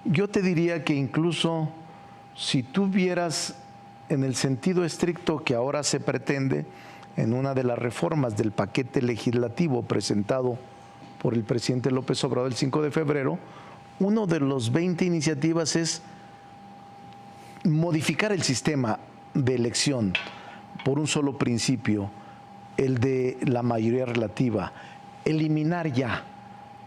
Yo te diría que incluso si tú vieras en el sentido estricto que ahora se pretende en una de las reformas del paquete legislativo presentado por el presidente López Obrador el 5 de febrero, uno de los 20 iniciativas es modificar el sistema de elección por un solo principio, el de la mayoría relativa, eliminar ya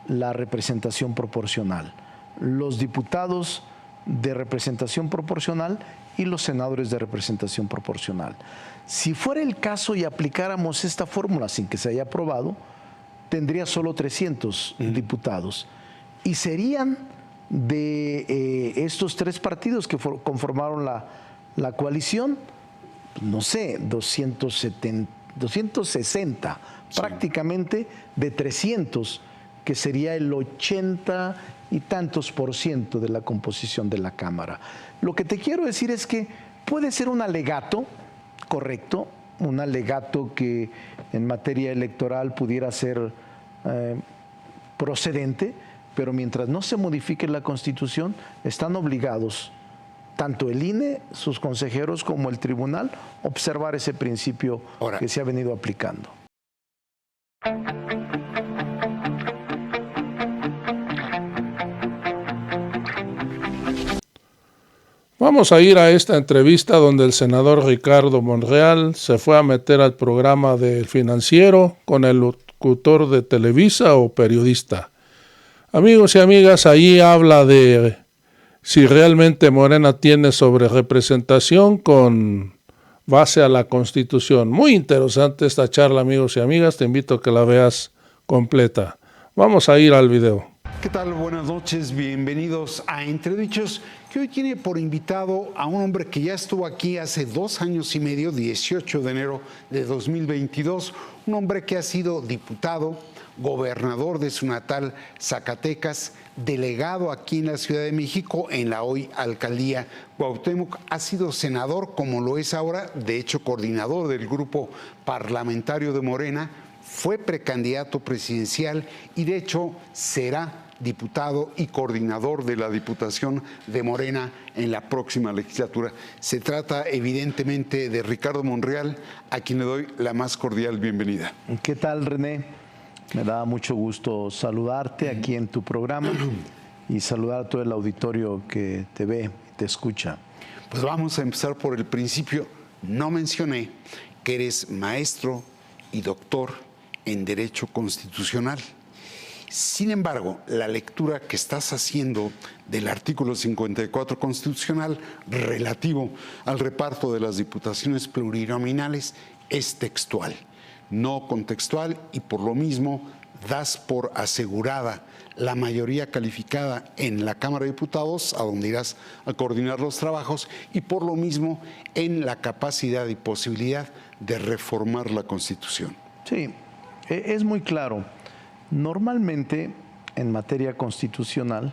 la representación proporcional, los diputados de representación proporcional y los senadores de representación proporcional. Si fuera el caso y aplicáramos esta fórmula sin que se haya aprobado, tendría solo 300 diputados y serían de estos tres partidos que conformaron la coalición, no sé, 260, sí, prácticamente de 300, que sería el 80 y tantos % de la composición de la Cámara. Lo que te quiero decir es que puede ser un alegato, correcto, un alegato que en materia electoral pudiera ser procedente, pero mientras no se modifique la Constitución, están obligados tanto el INE, sus consejeros, como el tribunal, observar ese principio que se ha venido aplicando. Vamos a ir a esta entrevista donde el senador Ricardo Monreal se fue a meter al programa del Financiero con el locutor de Televisa o periodista. Amigos y amigas, ahí habla de si realmente Morena tiene sobrerepresentación con base a la Constitución. Muy interesante esta charla, amigos y amigas. Te invito a que la veas completa. Vamos a ir al video. ¿Qué tal? Buenas noches, bienvenidos a Entredichos, que hoy tiene por invitado a un hombre que ya estuvo aquí hace 2 años y medio, 18 de enero de 2022, un hombre que ha sido diputado, gobernador de su natal Zacatecas, delegado aquí en la Ciudad de México, en la hoy alcaldía Cuauhtémoc, ha sido senador como lo es ahora, de hecho coordinador del grupo parlamentario de Morena, fue precandidato presidencial y de hecho será diputado y coordinador de la Diputación de Morena en la próxima legislatura. Se trata evidentemente de Ricardo Monreal, a quien le doy la más cordial bienvenida. ¿Qué tal, René? Me da mucho gusto saludarte aquí en tu programa y saludar a todo el auditorio que te ve y te escucha. Pues vamos a empezar por el principio. No mencioné que eres maestro y doctor en Derecho Constitucional. Sin embargo, la lectura que estás haciendo del artículo 54 constitucional relativo al reparto de las diputaciones plurinominales es textual, no contextual, y por lo mismo das por asegurada la mayoría calificada en la Cámara de Diputados, a donde irás a coordinar los trabajos, y por lo mismo en la capacidad y posibilidad de reformar la Constitución. Sí, es muy claro. Normalmente, en materia constitucional,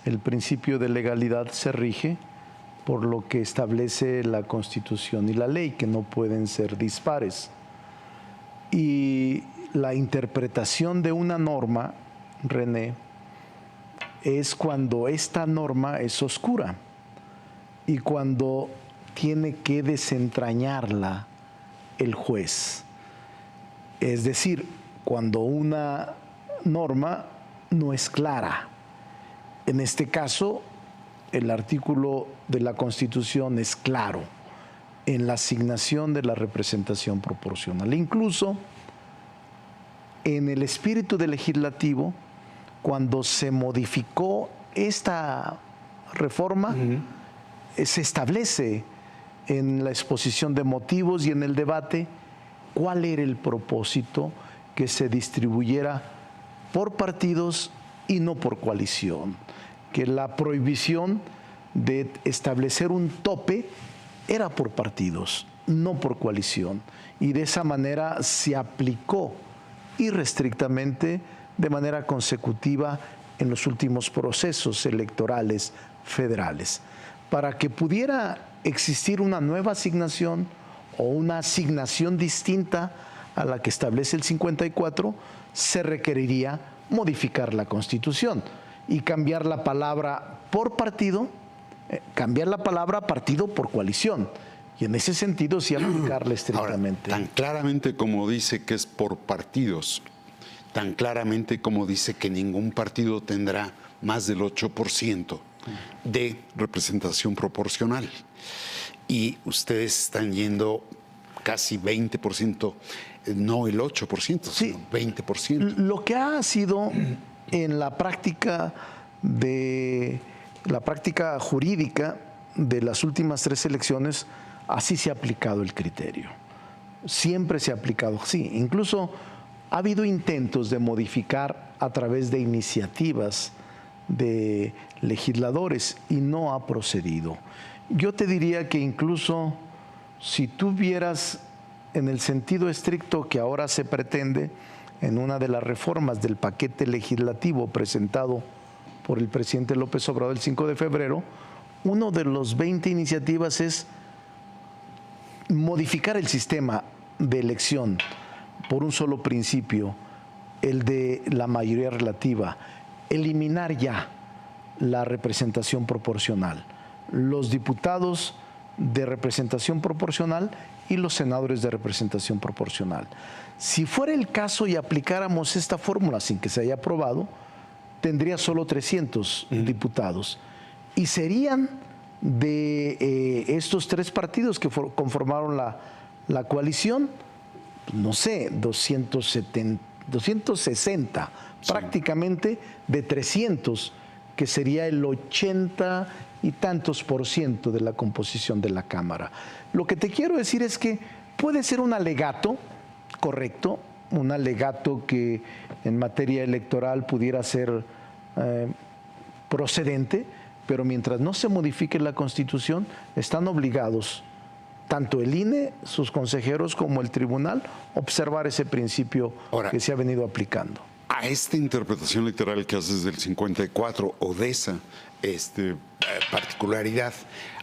el principio de legalidad se rige por lo que establece la Constitución y la ley, que no pueden ser dispares. Y la interpretación de una norma, René, es cuando esta norma es oscura y cuando tiene que desentrañarla el juez. Es decir, cuando una norma no es clara. En este caso, el artículo de la Constitución es claro en la asignación de la representación proporcional. Incluso en el espíritu del legislativo, cuando se modificó esta reforma, se establece en la exposición de motivos y en el debate cuál era el propósito, que se distribuyera por partidos y no por coalición, que la prohibición de establecer un tope era por partidos, no por coalición, y de esa manera se aplicó irrestrictamente de manera consecutiva en los últimos procesos electorales federales. Para que pudiera existir una nueva asignación o una asignación distinta a la que establece el 54, se requeriría modificar la Constitución. y cambiar la palabra por partido, cambiar la palabra partido por coalición. Y en ese sentido sí aplicarla estrictamente. Ahora, tan claramente como dice que es por partidos, tan claramente como dice que ningún partido tendrá más del 8% de representación proporcional. Y ustedes están yendo casi 20%, no el 8%, Sí, sino 20%. Lo que ha sido en la práctica jurídica de las últimas 3 elecciones, así se ha aplicado el criterio. Siempre se ha aplicado así. Incluso ha habido intentos de modificar a través de iniciativas de legisladores y no ha procedido. Yo te diría que incluso si tú vieras en el sentido estricto que ahora se pretende en una de las reformas del paquete legislativo presentado por el presidente López Obrador el 5 de febrero, uno de los 20 iniciativas es modificar el sistema de elección por un solo principio, el de la mayoría relativa, eliminar ya la representación proporcional, los diputados de representación proporcional y los senadores de representación proporcional. Si fuera el caso y aplicáramos esta fórmula sin que se haya aprobado, tendría solo 300 diputados y serían de estos 3 partidos que conformaron la coalición, no sé, 260 prácticamente de 300, que sería el 80 y tantos % de la composición de la Cámara. Lo que te quiero decir es que puede ser un alegato, correcto, un alegato que en materia electoral pudiera ser procedente, pero mientras no se modifique la Constitución, están obligados tanto el INE, sus consejeros, como el tribunal, observar ese principio que se ha venido aplicando. A esta interpretación literal que haces del 54 o de esa particularidad,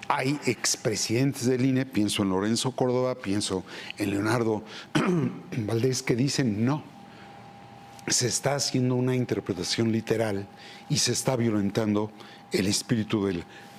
hay expresidentes del INE, pienso en Lorenzo Córdoba, pienso en Leonardo Valdés, que dicen no, se está haciendo una interpretación literal y se está violentando el espíritu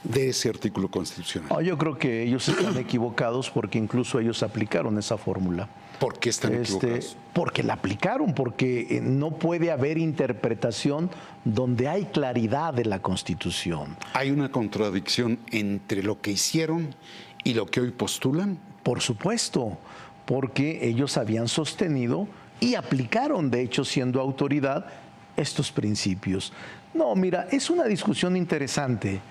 de ese artículo constitucional. Yo creo que ellos están equivocados porque incluso ellos aplicaron esa fórmula. ¿Por qué están equivocados? Porque la aplicaron, porque no puede haber interpretación donde hay claridad de la Constitución. ¿Hay una contradicción entre lo que hicieron y lo que hoy postulan? Por supuesto, porque ellos habían sostenido y aplicaron, de hecho, siendo autoridad, estos principios. No, mira, es una discusión interesante,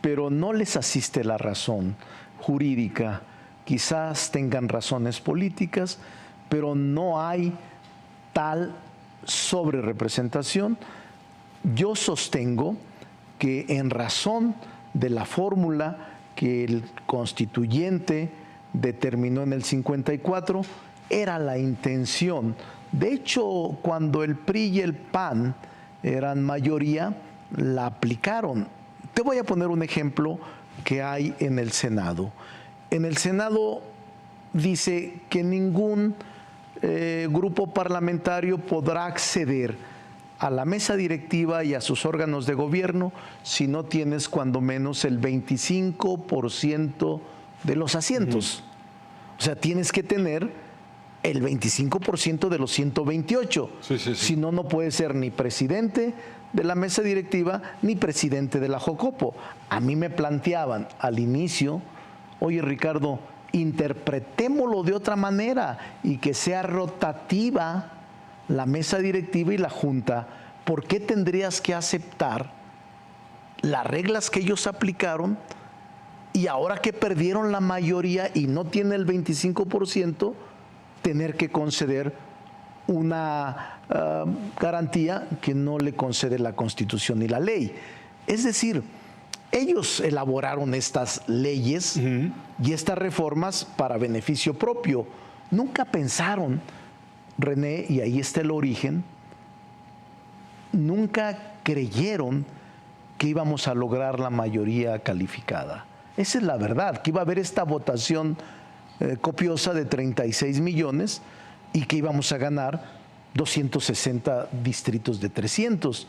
pero no les asiste la razón jurídica. Quizás tengan razones políticas, pero no hay tal sobrerepresentación. Yo sostengo que en razón de la fórmula que el constituyente determinó en el 54, era la intención. De hecho, cuando el PRI y el PAN eran mayoría, la aplicaron. Te voy a poner un ejemplo que hay en el Senado. En el Senado dice que ningún grupo parlamentario podrá acceder a la mesa directiva y a sus órganos de gobierno si no tienes cuando menos el 25% de los asientos. O sea, tienes que tener el 25% de los 128. Si no, no puedes ser ni presidente de la mesa directiva ni presidente de la Jocopo. A mí me planteaban al inicio, oye Ricardo, interpretémoslo de otra manera y que sea rotativa la mesa directiva y la junta. ¿Por qué tendrías que aceptar las reglas que ellos aplicaron y ahora que perdieron la mayoría y no tiene el 25%, tener que conceder una garantía que no le concede la Constitución y la ley? Es decir, ellos elaboraron estas leyes y estas reformas para beneficio propio. Nunca pensaron, René, y ahí está el origen, nunca creyeron que íbamos a lograr la mayoría calificada. Esa es la verdad, que iba a haber esta votación copiosa de 36 millones y que íbamos a ganar 260 distritos de 300.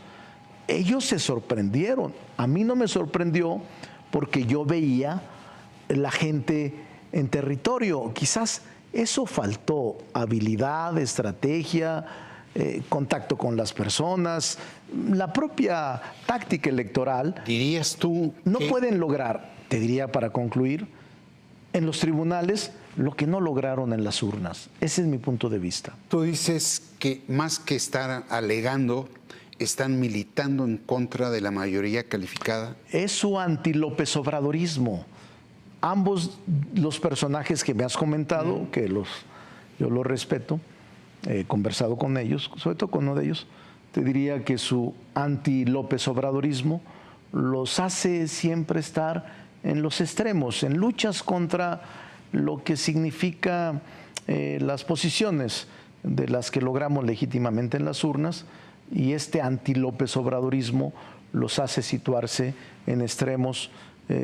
ellos se sorprendieron. A mí no me sorprendió porque yo veía la gente en territorio. Quizás eso faltó, habilidad, estrategia, contacto con las personas, la propia táctica electoral. ¿Dirías tú no que pueden lograr, te diría para concluir, en los tribunales lo que no lograron en las urnas? Ese es mi punto de vista. tú dices que más que estar alegando, están militando en contra de la mayoría calificada? Es su anti-López Obradorismo. Ambos los personajes que me has comentado, que yo los respeto, he conversado con ellos, sobre todo con uno de ellos, te diría que su anti-López Obradorismo los hace siempre estar en los extremos, en luchas contra lo que significa las posiciones de las que logramos legítimamente en las urnas, y este anti-López Obradorismo los hace situarse en extremos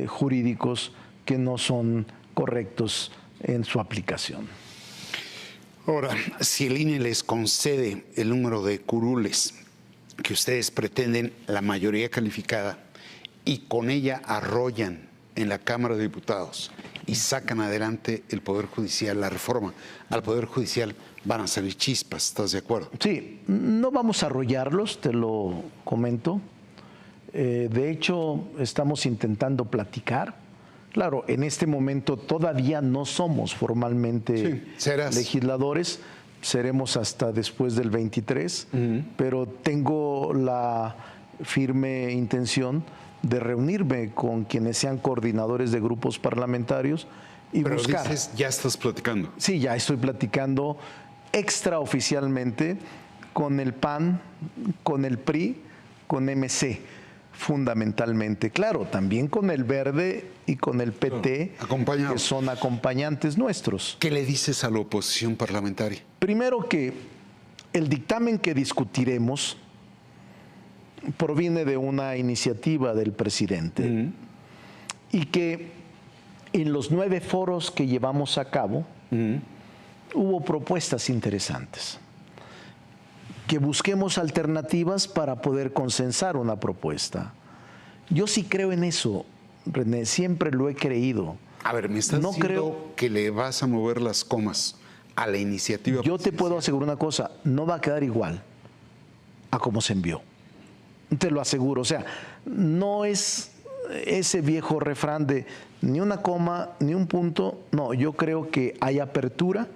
jurídicos que no son correctos en su aplicación. Ahora, si el INE les concede el número de curules que ustedes pretenden, la mayoría calificada, y con ella arrollan en la Cámara de Diputados y sacan adelante el Poder Judicial, la reforma al Poder Judicial, van a salir chispas, ¿estás de acuerdo? Sí, no vamos a arrollarlos, te lo comento. De hecho, estamos intentando platicar. Claro, en este momento todavía no somos formalmente legisladores, seremos hasta después del 23, pero tengo la firme intención de reunirme con quienes sean coordinadores de grupos parlamentarios y pero buscar. Dices, ya estás platicando. Sí, ya estoy platicando extraoficialmente con el PAN, con el PRI, con MC, fundamentalmente. Claro, también con el Verde y con el PT, que son acompañantes nuestros. ¿Qué le dices a la oposición parlamentaria? Primero, que el dictamen que discutiremos proviene de una iniciativa del presidente y que en los 9 foros que llevamos a cabo hubo propuestas interesantes. Que busquemos alternativas para poder consensar una propuesta. Yo sí creo en eso, René, siempre lo he creído. A ver, me estás diciendo que le vas a mover las comas a la iniciativa. Yo te puedo asegurar una cosa, no va a quedar igual a como se envió. Te lo aseguro. O sea, no es ese viejo refrán de ni una coma, ni un punto. No, yo creo que hay apertura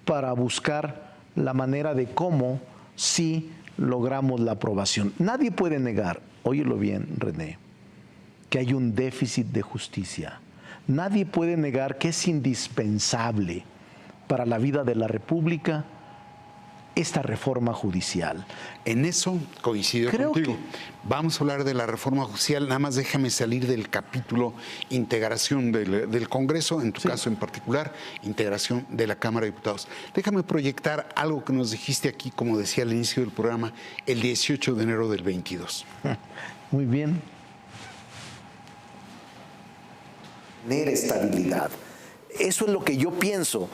para buscar la manera de cómo sí logramos la aprobación. Nadie puede negar, óyelo bien, René, que hay un déficit de justicia. Nadie puede negar que es indispensable para la vida de la República esta reforma judicial. En eso coincido contigo. Vamos a hablar de la reforma judicial. Nada más déjame salir del capítulo integración del Congreso, en tu caso en particular, integración de la Cámara de Diputados. Déjame proyectar algo que nos dijiste aquí, como decía al inicio del programa, el 18 de enero del 22. Muy bien. Tener estabilidad. Eso es lo que yo pienso.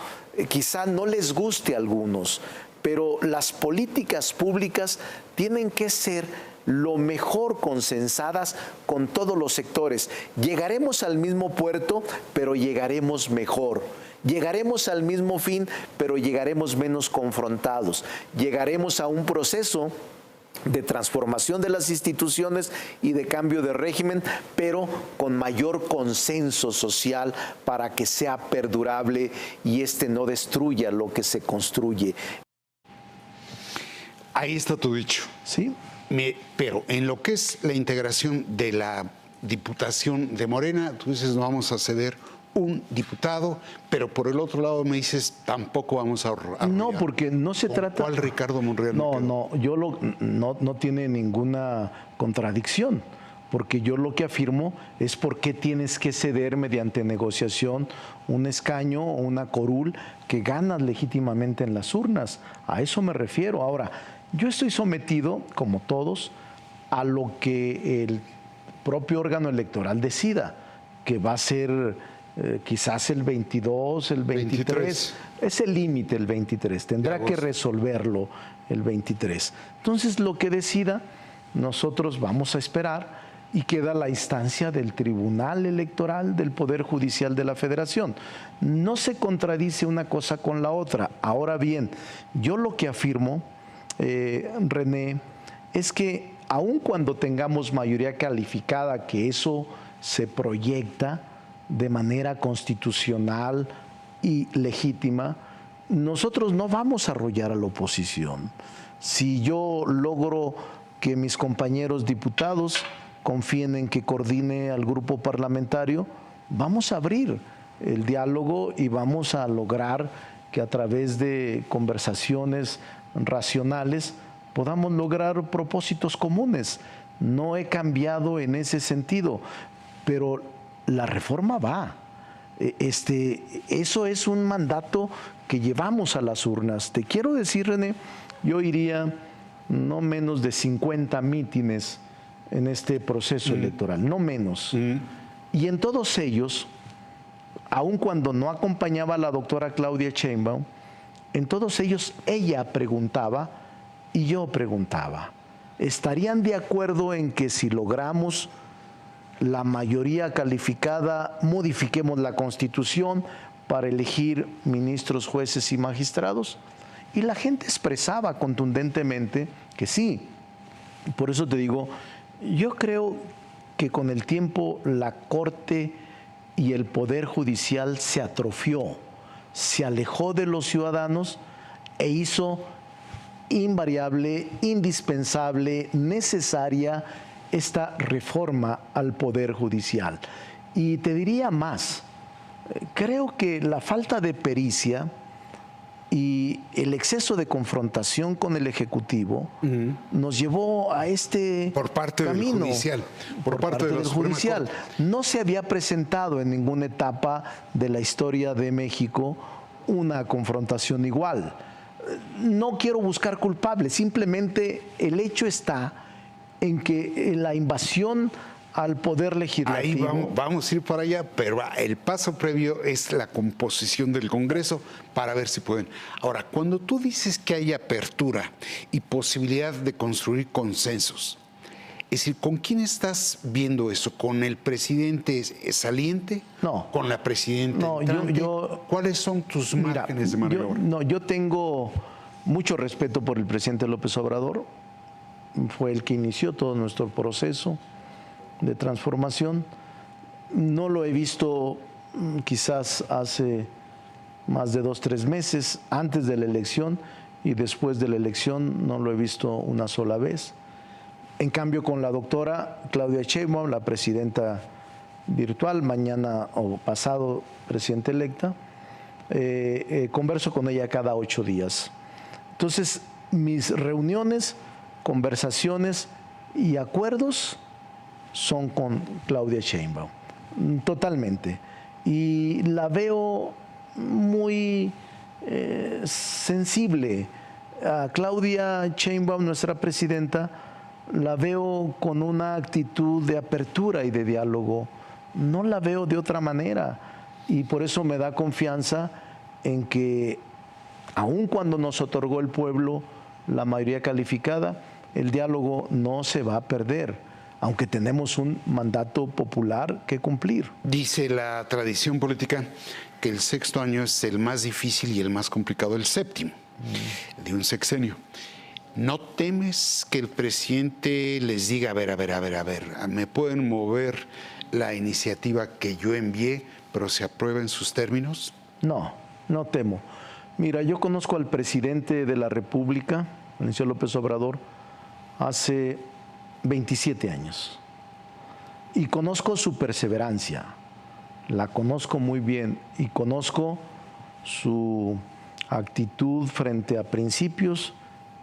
Quizá no les guste a algunos, pero las políticas públicas tienen que ser lo mejor consensadas con todos los sectores. Llegaremos al mismo puerto, pero llegaremos mejor. Llegaremos al mismo fin, pero llegaremos menos confrontados. Llegaremos a un proceso de transformación de las instituciones y de cambio de régimen, pero con mayor consenso social para que sea perdurable y no destruya lo que se construye. Ahí está tu dicho. Sí. Pero en lo que es la integración de la Diputación de Morena, tú dices no vamos a ceder un diputado, pero por el otro lado me dices tampoco vamos a no, porque no se trata. ¿Cuál Ricardo Monreal? No, no tiene ninguna contradicción, porque yo lo que afirmo es por qué tienes que ceder mediante negociación un escaño o una curul que ganas legítimamente en las urnas. A eso me refiero. Ahora, yo estoy sometido, como todos, a lo que el propio órgano electoral decida, que va a ser quizás el 22, el 23. Es el límite el 23, tendrá que resolverlo el 23. Entonces, lo que decida, nosotros vamos a esperar y queda la instancia del Tribunal Electoral del Poder Judicial de la Federación. No se contradice una cosa con la otra. Ahora bien, yo lo que afirmo, René, es que aun cuando tengamos mayoría calificada, que eso se proyecta de manera constitucional y legítima, nosotros no vamos a arrollar a la oposición. Si yo logro que mis compañeros diputados confíen en que coordine al grupo parlamentario, vamos a abrir el diálogo y vamos a lograr que a través de conversaciones racionales podamos lograr propósitos comunes. No he cambiado en ese sentido, pero la reforma va. Eso es un mandato que llevamos a las urnas. Te quiero decir, René, yo iría no menos de 50 mítines en este proceso electoral, no menos. Y en todos ellos, aun cuando no acompañaba a la doctora Claudia Sheinbaum, en todos ellos ella preguntaba y yo preguntaba. ¿Estarían de acuerdo en que si logramos la mayoría calificada, modifiquemos la Constitución para elegir ministros, jueces y magistrados? Y la gente expresaba contundentemente que sí. Por eso te digo, yo creo que con el tiempo la Corte y el Poder Judicial se atrofió, se alejó de los ciudadanos e hizo invariable, indispensable, necesaria esta reforma al Poder Judicial. Y te diría más, creo que la falta de pericia y el exceso de confrontación con el Ejecutivo nos llevó a este por parte camino. Del judicial, por parte del judicial. No se había presentado en ninguna etapa de la historia de México una confrontación igual. No quiero buscar culpables, simplemente el hecho está en que la invasión al poder legislativo. Ahí vamos a ir para allá, pero el paso previo es la composición del Congreso para ver si pueden. Ahora, cuando tú dices que hay apertura y posibilidad de construir consensos, es decir, ¿con quién estás viendo eso? ¿Con el presidente saliente? No. ¿Con la presidenta entrante? ¿Cuáles son tus márgenes de maniobra? Yo tengo mucho respeto por el presidente López Obrador. Fue el que inició todo nuestro proceso de transformación. No lo he visto quizás hace más de 2 o 3 meses, antes de la elección y después de la elección no lo he visto una sola vez. En cambio, con la doctora Claudia Sheinbaum, la presidenta virtual, mañana o pasado presidenta electa, converso con ella cada 8 días. Entonces, mis reuniones, conversaciones y acuerdos son con Claudia Sheinbaum, totalmente. Y la veo muy sensible. A Claudia Sheinbaum, nuestra presidenta, la veo con una actitud de apertura y de diálogo. No la veo de otra manera. Y por eso me da confianza en que, aun cuando nos otorgó el pueblo la mayoría calificada, el diálogo no se va a perder, aunque tenemos un mandato popular que cumplir. Dice la tradición política que el 6º año es el más difícil y el más complicado, el 7º de un sexenio. ¿No temes que el presidente les diga, a ver, me pueden mover la iniciativa que yo envié, pero se aprueba en sus términos? No, no temo. Mira, yo conozco al presidente de la República, el señor López Obrador, hace 27 años. Y conozco su perseverancia, la conozco muy bien y conozco su actitud frente a principios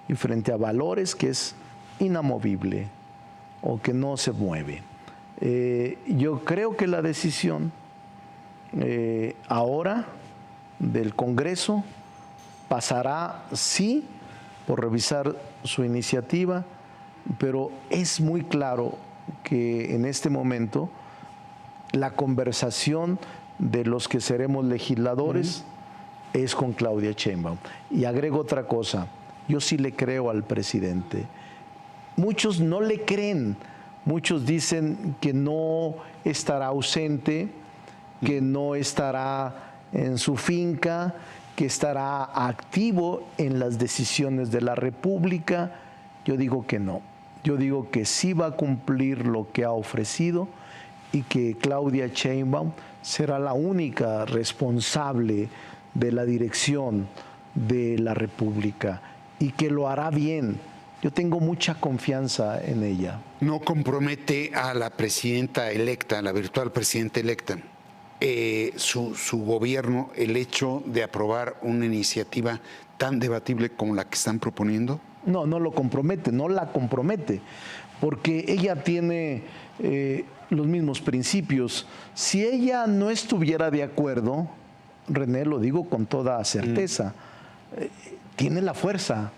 y frente a valores que es inamovible o que no se mueve. Yo creo que la decisión ahora del Congreso pasará, sí, por revisar su iniciativa, pero es muy claro que en este momento la conversación de los que seremos legisladores es con Claudia Sheinbaum. Y agrego otra cosa, yo sí le creo al presidente. muchos no le creen, muchos dicen que no estará ausente, que no estará en su finca, que estará activo en las decisiones de la República. Yo digo que no. Yo digo que sí va a cumplir lo que ha ofrecido y que Claudia Sheinbaum será la única responsable de la dirección de la República y que lo hará bien. Yo tengo mucha confianza en ella. ¿No compromete a la presidenta electa, la virtual presidenta electa, su gobierno, el hecho de aprobar una iniciativa tan debatible como la que están proponiendo? No, no lo compromete, no la compromete, porque ella tiene los mismos principios. Si ella no estuviera de acuerdo, René, lo digo con toda certeza, tiene la fuerza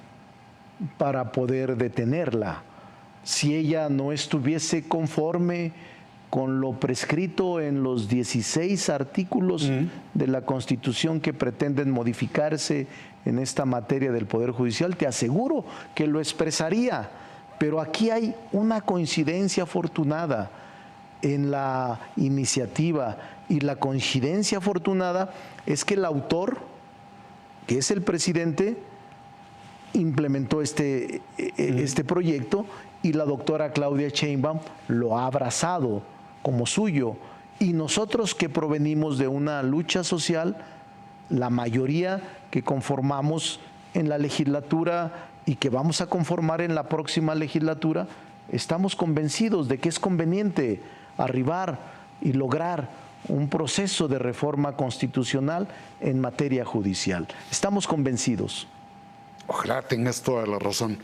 para poder detenerla. Si ella no estuviese conforme con lo prescrito en los 16 artículos de la Constitución que pretenden modificarse en esta materia del Poder Judicial, te aseguro que lo expresaría. Pero aquí hay una coincidencia afortunada en la iniciativa, y la coincidencia afortunada es que el autor, que es el presidente, implementó este proyecto, y la doctora Claudia Sheinbaum lo ha abrazado como suyo. Y nosotros, que provenimos de una lucha social, la mayoría que conformamos en la legislatura y que vamos a conformar en la próxima legislatura, estamos convencidos de que es conveniente arribar y lograr un proceso de reforma constitucional en materia judicial. Estamos convencidos. Ojalá tengas toda la razón.